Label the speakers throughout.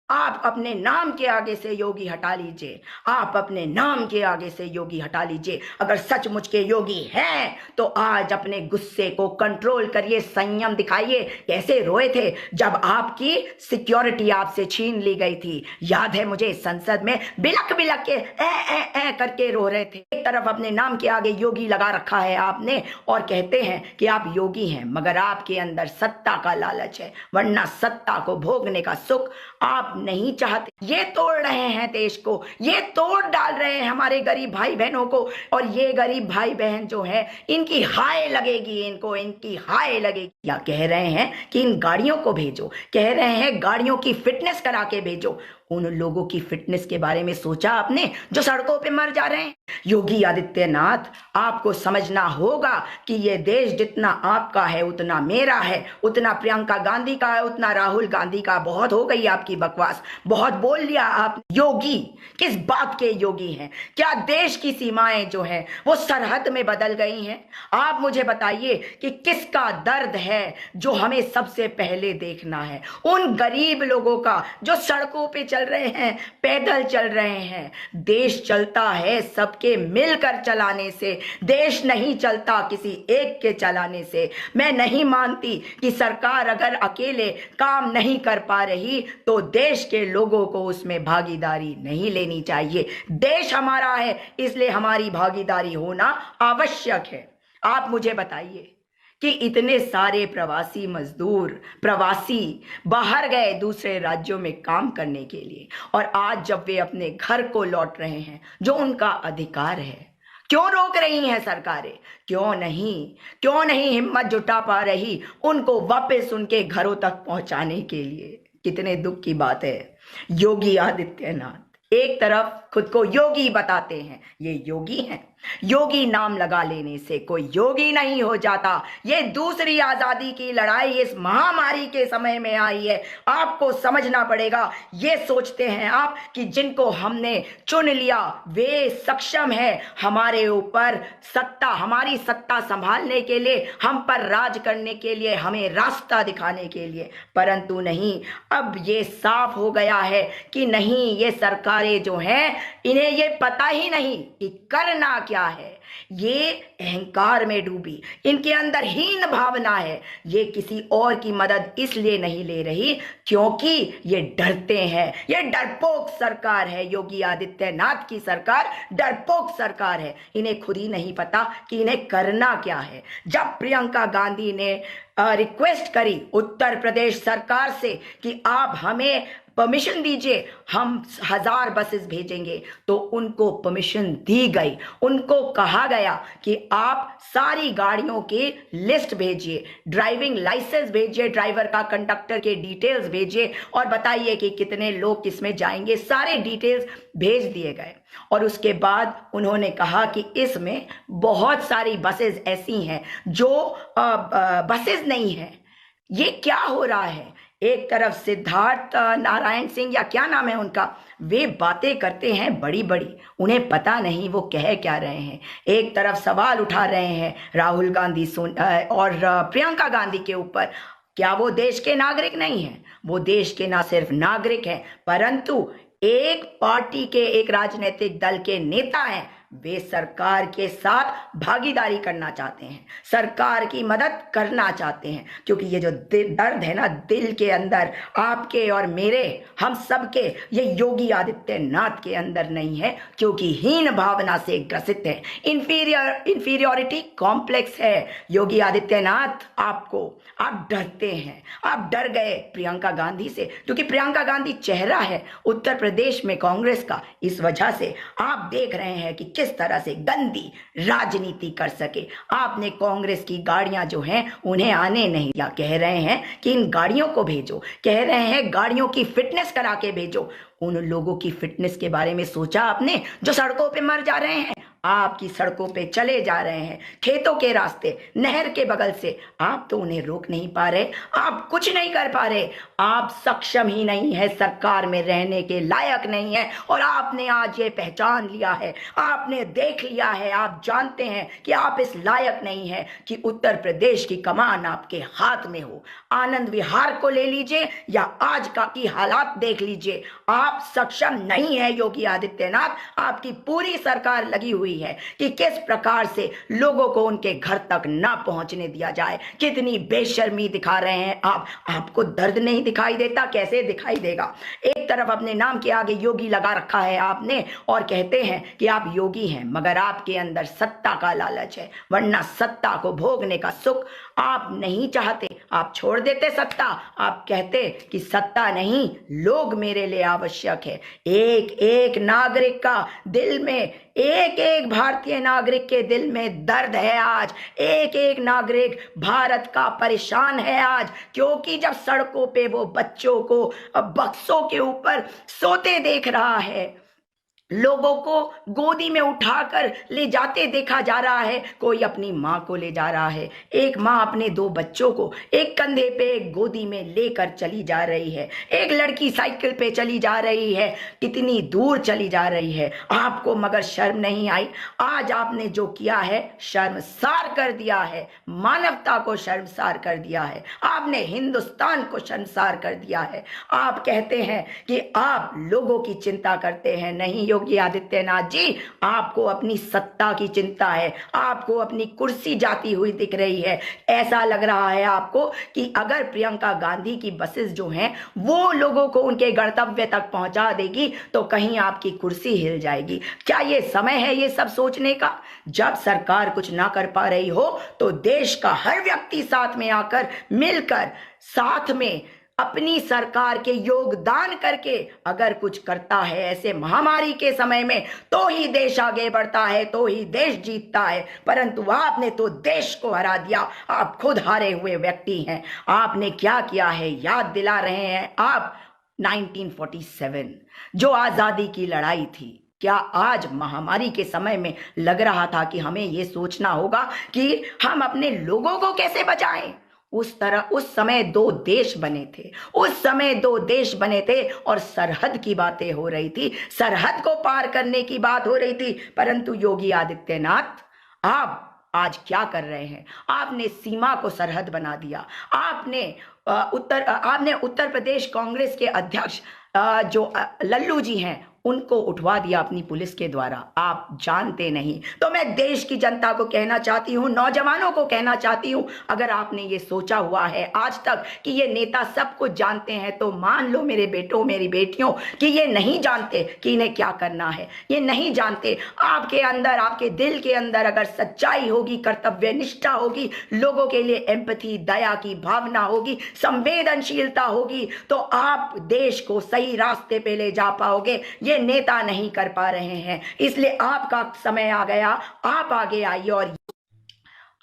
Speaker 1: आप अपने नाम के आगे से योगी हटा लीजिए, आप अपने नाम के आगे से योगी हटा लीजिए। अगर सचमुच के योगी हैं तो आज अपने गुस्से को कंट्रोल करिए, संयम दिखाइए। कैसे रोए थे जब आपकी सिक्योरिटी आपसे छीन ली गई थी, याद है मुझे, संसद में बिलक बिलक के ए करके रो रहे थे। एक तरफ अपने नाम के आगे योगी लगा रखा है आपने और कहते हैं कि आप योगी हैं, मगर आपके अंदर सत्ता का लालच है, वरना सत्ता को भोगने का सुख आप नहीं चाहते। ये तोड़ रहे हैं देश को, ये तोड़ डाल रहे हैं हमारे गरीब भाई बहनों को, और ये गरीब भाई बहन जो है इनकी हाय लगेगी, इनकी हाय लगेगी। या कह रहे हैं कि इन गाड़ियों को भेजो, कह रहे हैं गाड़ियों की फिटनेस करा के भेजो। उन लोगों की फिटनेस के बारे में सोचा आपने जो सड़कों पे मर जा रहे हैं? योगी आदित्यनाथ, आपको समझना होगा कि ये देश जितना आपका है उतना मेरा है, उतना प्रियंका गांधी का है, उतना राहुल गांधी का। बहुत हो गई आपकी बकवास, बहुत बोल लिया आप। योगी किस बात के योगी हैं? क्या देश की सीमाएं जो हैं वो सरहद में बदल गई हैं? आप मुझे बताइए कि किसका दर्द है जो हमें सबसे पहले देखना है? उन गरीब लोगों का जो सड़कों पे चल रहे हैं, पैदल चल रहे हैं। देश चलता है सबके मिलकर चलाने से, देश नहीं चलता किसी एक के चलाने से। मैं नहीं मानती कि सरकार अगर अकेले काम नहीं कर पा रही तो देश के लोगों को उसमें भागीदारी नहीं लेनी चाहिए। देश हमारा है, इसलिए हमारी भागीदारी होना आवश्यक है। आप मुझे बताइए कि इतने सारे प्रवासी मजदूर, प्रवासी बाहर गए दूसरे राज्यों में काम करने के लिए, और आज जब वे अपने घर को लौट रहे हैं जो उनका अधिकार है, क्यों रोक रही हैं सरकारें? क्यों नहीं हिम्मत जुटा पा रही उनको वापस उनके घरों तक पहुंचाने के लिए? कितने दुख की बात है। योगी आदित्यनाथ एक तरफ खुद को योगी बताते हैं, ये योगी हैं। योगी नाम लगा लेने से कोई योगी नहीं हो जाता। ये दूसरी आजादी की लड़ाई इस महामारी के समय में आई है, आपको समझना पड़ेगा। ये सोचते हैं आप कि जिनको हमने चुन लिया वे सक्षम है हमारे ऊपर सत्ता, हमारी सत्ता संभालने के लिए, हम पर राज करने के लिए, हमें रास्ता दिखाने के लिए, परंतु नहीं। अब ये साफ हो गया है कि नहीं, ये सरकारें जो हैं इन्हें ये पता ही नहीं कि करना क्या है। ये अहंकार में डूबी, इनके अंदर हीन भावना है। ये किसी और की मदद इसलिए नहीं ले रही क्योंकि ये डरते हैं। ये डरपोक सरकार है, योगी आदित्यनाथ की सरकार डरपोक सरकार है। इन्हें खुद ही नहीं पता कि इन्हें करना क्या है। जब प्रियंका गांधी ने रिक्वेस्ट करी उत्तर प्रदेश सरकार से कि आप हमें परमिशन दीजिए, हम 1000 बसेस भेजेंगे, तो उनको परमिशन दी गई। उनको कहा गया कि आप सारी गाड़ियों की लिस्ट भेजिए, ड्राइविंग लाइसेंस भेजिए, ड्राइवर का, कंडक्टर के डिटेल्स भेजिए और बताइए कि कितने लोग किसमें जाएंगे। सारे डिटेल्स भेज दिए गए और उसके बाद उन्होंने कहा कि इसमें बहुत सारी बसेस ऐसी हैं जो बसेस नहीं हैं। ये क्या हो रहा है? एक तरफ सिद्धार्थ नारायण सिंह या क्या नाम है उनका, वे बातें करते हैं बड़ी बड़ी, उन्हें पता नहीं वो कह क्या रहे हैं। एक तरफ सवाल उठा रहे हैं राहुल गांधी और प्रियंका गांधी के ऊपर। क्या वो देश के नागरिक नहीं हैं? वो देश के ना सिर्फ नागरिक हैं परंतु एक पार्टी के, एक राजनीतिक दल के नेता हैं। वे सरकार के साथ भागीदारी करना चाहते हैं, सरकार की मदद करना चाहते हैं, क्योंकि ये जो दर्द है ना दिल के अंदर, आपके और मेरे, हम सबके, ये योगी आदित्यनाथ के अंदर नहीं है, क्योंकि हीन भावना से ग्रसित है, इंफीरियोरिटी कॉम्प्लेक्स है। योगी आदित्यनाथ आप डरते हैं, आप डर गए प्रियंका गांधी से, क्योंकि प्रियंका गांधी चेहरा है उत्तर प्रदेश में कांग्रेस का। इस वजह से आप देख रहे हैं कि किस तरह से गंदी राजनीति कर सके। आपने कांग्रेस की गाड़ियां जो हैं उन्हें आने नहीं दिया। कह रहे हैं कि इन गाड़ियों को भेजो, कह रहे हैं गाड़ियों की फिटनेस करा के भेजो। उन लोगों की फिटनेस के बारे में सोचा आपने जो सड़कों पे मर जा रहे हैं? आपकी सड़कों पे चले जा रहे हैं, खेतों के रास्ते, नहर के बगल से, आप तो उन्हें रोक नहीं पा रहे, आप कुछ नहीं कर पा रहे, आप सक्षम ही नहीं है, सरकार में रहने के लायक नहीं है। और आपने आज ये पहचान लिया है, आपने देख लिया है, आप जानते हैं कि आप इस लायक नहीं है कि उत्तर प्रदेश की कमान आपके हाथ में हो। आनंद विहार को ले लीजिए या आज का की हालात देख लीजिए, आप सक्षम नहीं है। योगी आदित्यनाथ, आपकी पूरी सरकार लगी हुई है कि किस प्रकार से लोगों को उनके घर तक ना पहुंचने दिया जाए। कितनी बेशर्मी दिखा रहे हैं आप, आपको दर्द नहीं दिखाई देता? कैसे दिखाई देगा? एक तरफ अपने नाम के आगे योगी लगा रखा है आपने और कहते हैं कि आप योगी हैं, मगर आपके अंदर सत्ता का लालच है, वरना सत्ता को भोगने का सुख आप नहीं चाहते। आप छोड़ देते सत्ता, आप कहते कि सत्ता नहीं, लोग मेरे लिए आवश्यक है। एक एक नागरिक का दिल में, एक एक भारतीय नागरिक के दिल में दर्द है आज। एक एक नागरिक भारत का परेशान है आज, क्योंकि जब सड़कों पे वो बच्चों को बक्सों के ऊपर सोते देख रहा है, लोगों को गोदी में उठाकर ले जाते देखा जा रहा है, कोई अपनी माँ को ले जा रहा है, एक माँ अपने 2 बच्चों को एक कंधे पे एक गोदी में लेकर चली जा रही है, एक लड़की साइकिल पे चली जा रही है, कितनी दूर चली जा रही है। आपको मगर शर्म नहीं आई? आज आपने जो किया है शर्मसार कर दिया है, मानवता को शर्मसार कर दिया है, आपने हिंदुस्तान को शर्मसार कर दिया है। आप कहते हैं कि आप लोगों की चिंता करते हैं, नहीं योगी आदित्यनाथ जी, आपको अपनी सत्ता की चिंता है, आपको अपनी कुर्सी जाती हुई दिख रही है। ऐसा लग रहा है आपको कि अगर प्रियंका गांधी की बसेस जो हैं वो लोगों को उनके गंतव्य तक पहुंचा देगी तो कहीं आपकी कुर्सी हिल जाएगी। क्या ये समय है ये सब सोचने का? जब सरकार कुछ ना कर पा रही हो तो देश का हर व्यक्ति साथ में आकर, मिलकर, साथ में अपनी सरकार के योगदान करके अगर कुछ करता है ऐसे महामारी के समय में, तो ही देश आगे बढ़ता है, तो ही देश जीतता है। परंतु आपने तो देश को हरा दिया, आप खुद हारे हुए व्यक्ति हैं। आपने क्या किया है याद दिला रहे हैं आप 1947 जो आजादी की लड़ाई थी। क्या आज महामारी के समय में लग रहा था कि हमें यह सोचना होगा कि हम अपने लोगों को कैसे बचाएं? उस समय 2 देश बने थे, उस समय 2 देश बने थे और सरहद की बातें हो रही थी, सरहद को पार करने की बात हो रही थी। परंतु योगी आदित्यनाथ, आप आज क्या कर रहे हैं? आपने सीमा को सरहद बना दिया। आपने उत्तर प्रदेश कांग्रेस के अध्यक्ष जो लल्लू जी हैं उनको उठवा दिया अपनी पुलिस के द्वारा। आप जानते नहीं। तो मैं देश की जनता को कहना चाहती हूं, नौजवानों को कहना चाहती हूं, अगर आपने ये सोचा हुआ है आज तक कि ये नेता सब कुछ जानते हैं, तो मान लो मेरे बेटों मेरी बेटियों कि ये नहीं जानते कि इन्हें क्या करना है, ये नहीं जानते। आपके अंदर, आपके दिल के अंदर अगर सच्चाई होगी, कर्तव्य निष्ठा होगी, लोगों के लिए एम्पैथी, दया की भावना होगी, संवेदनशीलता होगी, तो आप देश को सही रास्ते पे ले जा पाओगे। ये नेता नहीं कर पा रहे हैं, इसलिए आपका समय आ गया, आप आगे आइए और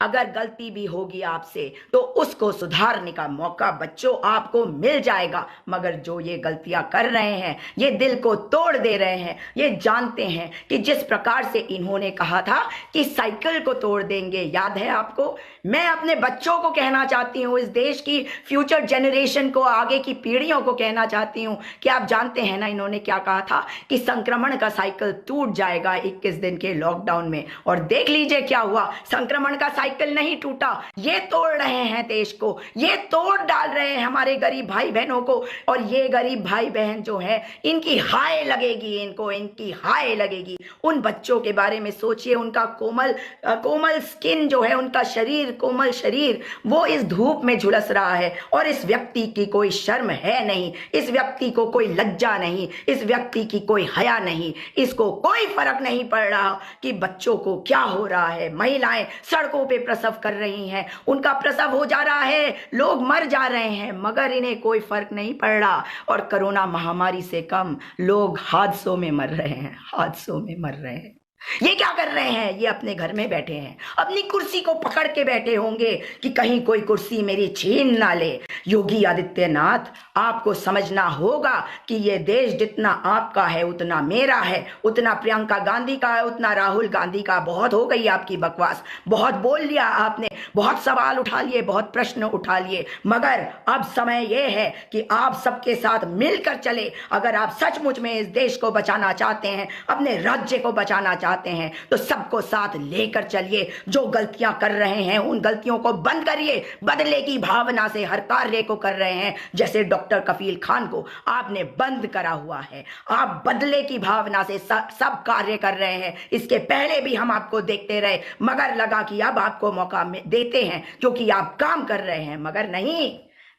Speaker 1: अगर गलती भी होगी आपसे तो उसको सुधारने का मौका बच्चों आपको मिल जाएगा। मगर जो ये गलतियां कर रहे हैं, ये दिल को तोड़ दे रहे हैं, ये जानते हैं कि जिस प्रकार से इन्होंने कहा था कि साइकिल को तोड़ देंगे, याद है आपको? मैं अपने बच्चों को कहना चाहती हूँ, इस देश की फ्यूचर जनरेशन को, आगे की पीढ़ियों को कहना चाहती हूँ कि आप जानते हैं ना इन्होंने क्या कहा था कि संक्रमण का साइकिल टूट जाएगा 21 दिन के लॉकडाउन में। और देख लीजिए क्या हुआ, संक्रमण का साइकिल नहीं टूटा। ये तोड़ रहे हैं देश को, ये तोड़ डाल रहे हैं हमारे गरीब भाई बहनों को। और ये गरीब भाई बहन जो है, इनकी हाय लगेगी, इनकी हाय लगेगी। उन बच्चों के बारे में सोचिए, उनका कोमल स्किन जो है, उनका शरीर, कोमल शरीर, वो इस धूप में झुलस रहा है और इस व्यक्ति की कोई शर्म है नहीं, इस व्यक्ति को कोई लज्जा नहीं, इस व्यक्ति की कोई हया नहीं, इसको कोई फर्क नहीं पड़ रहा कि बच्चों को क्या हो रहा है। महिलाएं सड़कों पे प्रसव कर रही हैं, उनका प्रसव हो जा रहा है, लोग मर जा रहे हैं, मगर इन्हें कोई फर्क नहीं पड़ रहा। और कोरोना महामारी से कम लोग हादसों में मर रहे हैं, हादसों में मर रहे हैं। ये क्या कर रहे हैं? ये अपने घर में बैठे हैं, अपनी कुर्सी को पकड़ के बैठे होंगे कि कहीं कोई कुर्सी मेरी छीन ना ले। योगी आदित्यनाथ, आपको समझना होगा कि ये देश जितना आपका है उतना मेरा है, उतना प्रियंका गांधी का है, उतना राहुल गांधी का। बहुत हो गई आपकी बकवास, बहुत बोल लिया आपने, बहुत सवाल उठा लिए, बहुत प्रश्न उठा लिए, मगर अब समय यह है कि आप सबके साथ मिलकर चले। अगर आप सचमुच में इस देश को बचाना चाहते हैं, अपने राज्य को बचाना चाहते हैं, तो सबको साथ लेकर चलिए। जो गलतियां कर रहे हैं उन गलतियों को बंद करिए, बदले की भावना से हर कार्य को कर रहे हैं। जैसे डॉक्टर कफील खान को आपने बंद करा हुआ है, आप बदले की भावना से सब कार्य कर रहे हैं। इसके पहले भी हम आपको देखते रहे, मगर लगा कि अब आपको मौका देते हैं क्योंकि आप काम कर रहे हैं, मगर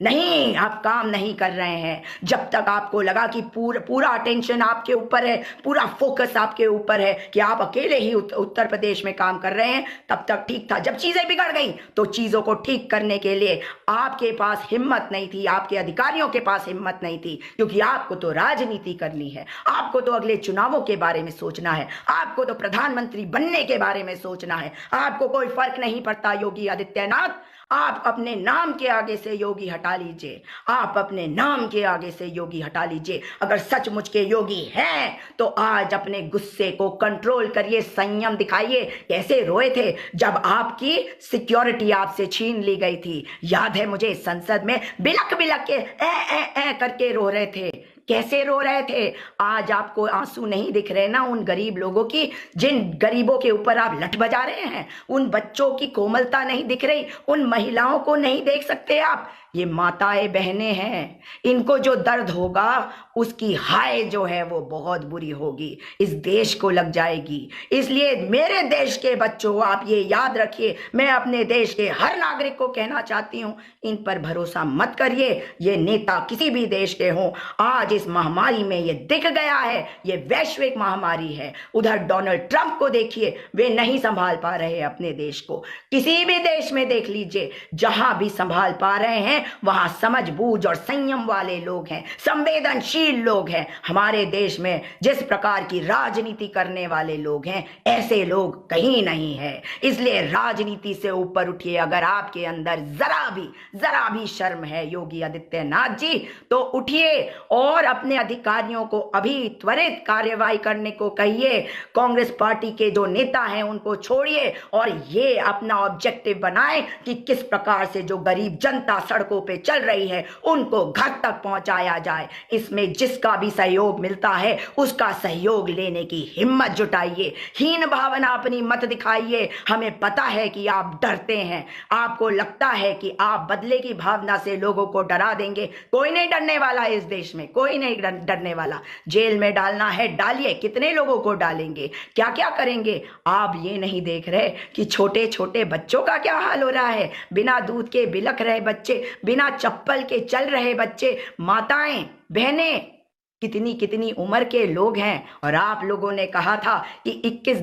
Speaker 1: नहीं, आप काम नहीं कर रहे हैं। जब तक आपको लगा कि पूरा अटेंशन आपके ऊपर है, पूरा फोकस आपके ऊपर है कि आप अकेले ही उत्तर प्रदेश में काम कर रहे हैं, तब तक ठीक था। जब चीजें बिगड़ गई तो चीजों को ठीक करने के लिए आपके पास हिम्मत नहीं थी, आपके अधिकारियों के पास हिम्मत नहीं थी, क्योंकि आपको तो राजनीति करनी है, आपको तो अगले चुनावों के बारे में सोचना है, आपको तो प्रधानमंत्री बनने के बारे में सोचना है। आपको कोई फर्क नहीं पड़ता योगी आदित्यनाथ। आप अपने नाम के आगे से योगी हटा लीजिए, आप अपने नाम के आगे से योगी हटा लीजिए। अगर सचमुच के योगी हैं तो आज अपने गुस्से को कंट्रोल करिए, संयम दिखाइए। कैसे रोए थे जब आपकी सिक्योरिटी आपसे छीन ली गई थी? याद है मुझे, संसद में बिलक बिलक के ए करके रो रहे थे। कैसे रो रहे थे? आज आपको आंसू नहीं दिख रहे ना उन गरीब लोगों की, जिन गरीबों के ऊपर आप लठ बजा रहे हैं? उन बच्चों की कोमलता नहीं दिख रही? उन महिलाओं को नहीं देख सकते आप? ये माताएं बहनें हैं, इनको जो दर्द होगा उसकी हाय जो है वो बहुत बुरी होगी, इस देश को लग जाएगी। इसलिए मेरे देश के बच्चों, आप ये याद रखिए, मैं अपने देश के हर नागरिक को कहना चाहती हूं, इन पर भरोसा मत करिए। ये नेता किसी भी देश के हों, आज इस महामारी में ये दिख गया है, ये वैश्विक महामारी है। उधर डोनाल्ड ट्रंप को देखिए, वे नहीं संभाल पा रहे अपने देश को। किसी भी देश में देख लीजिए, जहां भी संभाल पा रहे हैं वहां समझ बूझ और संयम वाले लोग हैं, संवेदनशील लोग हैं। हमारे देश में जिस प्रकार की राजनीति करने वाले लोग हैं, ऐसे लोग कहीं नहीं है। इसलिए राजनीति से ऊपर उठिए। अगर आपके अंदर जरा भी शर्म है योगी आदित्यनाथ जी, तो उठिए और अपने अधिकारियों को अभी त्वरित कार्यवाही करने को कहिए। कांग्रेस पार्टी के जो नेता हैं उनको छोड़िए और ये अपना ऑब्जेक्टिव बनाए कि किस प्रकार से जो गरीब जनता सड़कों पे चल रही है उनको घर तक पहुंचाया जाए। इसमें जिसका भी सहयोग मिलता है उसका सहयोग लेने की हिम्मत जुटाइए, हीन भावना अपनी मत दिखाइए। हमें पता है कि आप डरते हैं, आपको लगता है कि आप बदले की भावना से लोगों को डरा देंगे। कोई नहीं डरने वाला इस देश में, कोई नहीं डरने वाला। जेल में डालना है डालिए, कितने लोगों को डालेंगे, क्या क्या करेंगे? आप ये नहीं देख रहे कि छोटे छोटे बच्चों का क्या हाल हो रहा है? बिना दूध के बिलख रहे बच्चे, बिना चप्पल के चल रहे बच्चे, माताएं बहनें, कितनी उम्र के लोग हैं। और आप लोगों ने कहा था कि 21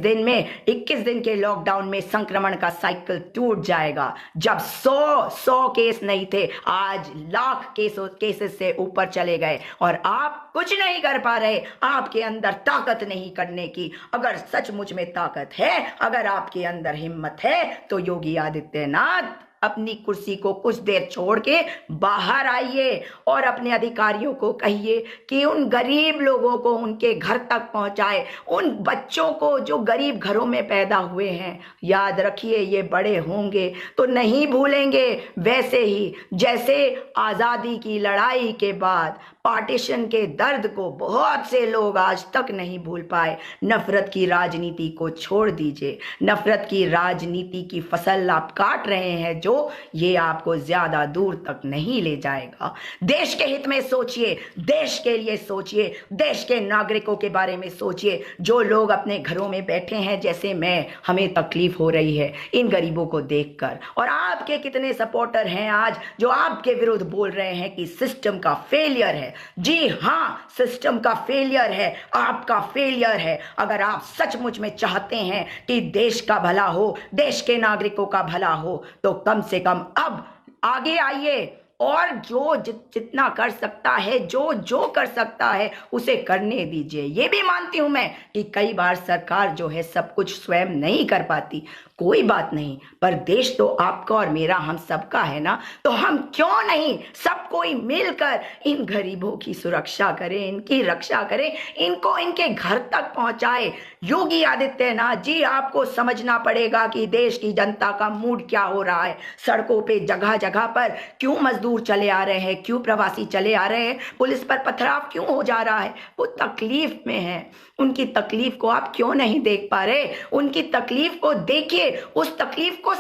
Speaker 1: दिन के लॉकडाउन में संक्रमण का साइकिल टूट जाएगा। जब 100 केस नहीं थे, आज लाख केसेस से ऊपर चले गए और आप कुछ नहीं कर पा रहे। आपके अंदर ताकत नहीं करने की। अगर सचमुच में ताकत है, अगर आपके अंदर हिम्मत है, तो योगी आदित्यनाथ अपनी कुर्सी को कुछ देर छोड़ के बाहर आइए और अपने अधिकारियों को कहिए कि उन गरीब लोगों को उनके घर तक पहुंचाए, उन बच्चों को जो गरीब घरों में पैदा हुए हैं। याद रखिए, ये बड़े होंगे तो नहीं भूलेंगे, वैसे ही जैसे आज़ादी की लड़ाई के बाद पार्टीशन के दर्द को बहुत से लोग आज तक नहीं भूल पाए। नफरत की राजनीति को छोड़ दीजिए। नफरत की राजनीति की फसल आप काट रहे हैं जो ये आपको ज्यादा दूर तक नहीं ले जाएगा। देश के हित में सोचिए, देश के लिए सोचिए, देश के नागरिकों के बारे में सोचिए। जो लोग अपने घरों में बैठे हैं जैसे मैं, हमें तकलीफ हो रही है इन गरीबों को देखकर। और आपके कितने सपोर्टर हैं आज जो आपके विरुद्ध बोल रहे हैं कि सिस्टम का फेलियर है। जी हाँ, सिस्टम का फेलियर है, आपका फेलियर है। अगर आप सचमुच में चाहते हैं कि देश का भला हो, देश के नागरिकों का भला हो, तो कम से कम अब आगे आइए और जो जितना कर सकता है, जो जो कर सकता है उसे करने दीजिए। ये भी मानती हूं मैं कि कई बार सरकार जो है सब कुछ स्वयं नहीं कर पाती, कोई बात नहीं, पर देश तो आपका और मेरा, हम सबका है ना, तो हम क्यों नहीं सब कोई मिलकर इन गरीबों की सुरक्षा करें, इनकी रक्षा करें, इनको इनके घर तक पहुंचाए। योगी आदित्यनाथ जी, आपको समझना पड़ेगा कि देश की जनता का मूड क्या हो रहा है। सड़कों पे जगह जगह पर क्यों मजदूर चले आ रहे हैं, क्यों प्रवासी चले आ रहे हैं, पुलिस पर पथराव क्यों हो जा रहा है, वो तकलीफ में है। उनकी तकलीफ को आप क्यों नहीं देख पा रहे? उनकी तकलीफ को देखिए, उस तकलीफ को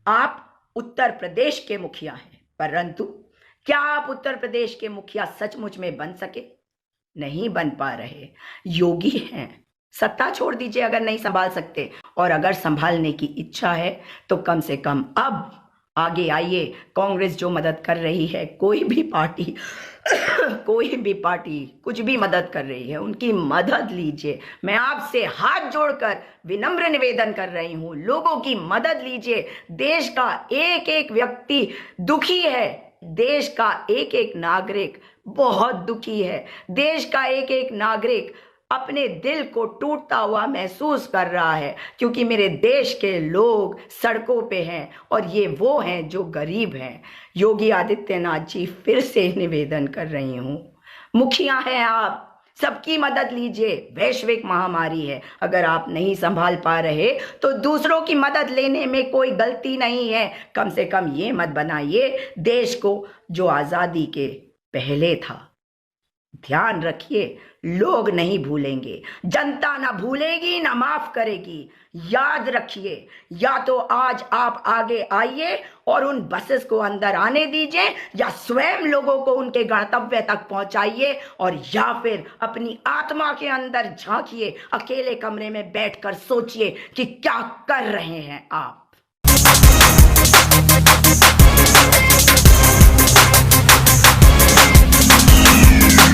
Speaker 1: आप उत्तर प्रदेश के मुखिया हैं, परंतु क्या आप उत्तर प्रदेश के मुखिया सचमुच में बन सके? नहीं बन पा रहे। योगी हैं, सत्ता छोड़ दीजिए अगर नहीं संभाल सकते, और अगर संभालने की इच्छा है तो कम से कम अब आगे आइए। कांग्रेस जो मदद कर रही है, कोई भी पार्टी कोई भी पार्टी कुछ भी मदद कर रही है, उनकी मदद लीजिए। मैं आपसे हाथ जोड़कर विनम्र निवेदन कर रही हूं, लोगों की मदद लीजिए। देश का एक एक व्यक्ति दुखी है, देश का एक एक नागरिक बहुत दुखी है, देश का एक एक नागरिक अपने दिल को टूटता हुआ महसूस कर रहा है, क्योंकि मेरे देश के लोग सड़कों पे हैं और ये वो हैं जो गरीब हैं। योगी आदित्यनाथ जी, फिर से निवेदन कर रही हूं, मुखिया हैं आप, सबकी मदद लीजिए। वैश्विक महामारी है, अगर आप नहीं संभाल पा रहे तो दूसरों की मदद लेने में कोई गलती नहीं है। कम से कम ये मत बनाइए देश को जो आजादी के पहले था। ध्यान रखिए, लोग नहीं भूलेंगे, जनता ना भूलेगी ना माफ करेगी। याद रखिए, या तो आज आप आगे आइए और उन बसेस को अंदर आने दीजिए, या स्वयं लोगों को उनके गंतव्य तक पहुंचाइए, और या फिर अपनी आत्मा के अंदर झांकिए, अकेले कमरे में बैठकर सोचिए कि क्या कर रहे हैं आप।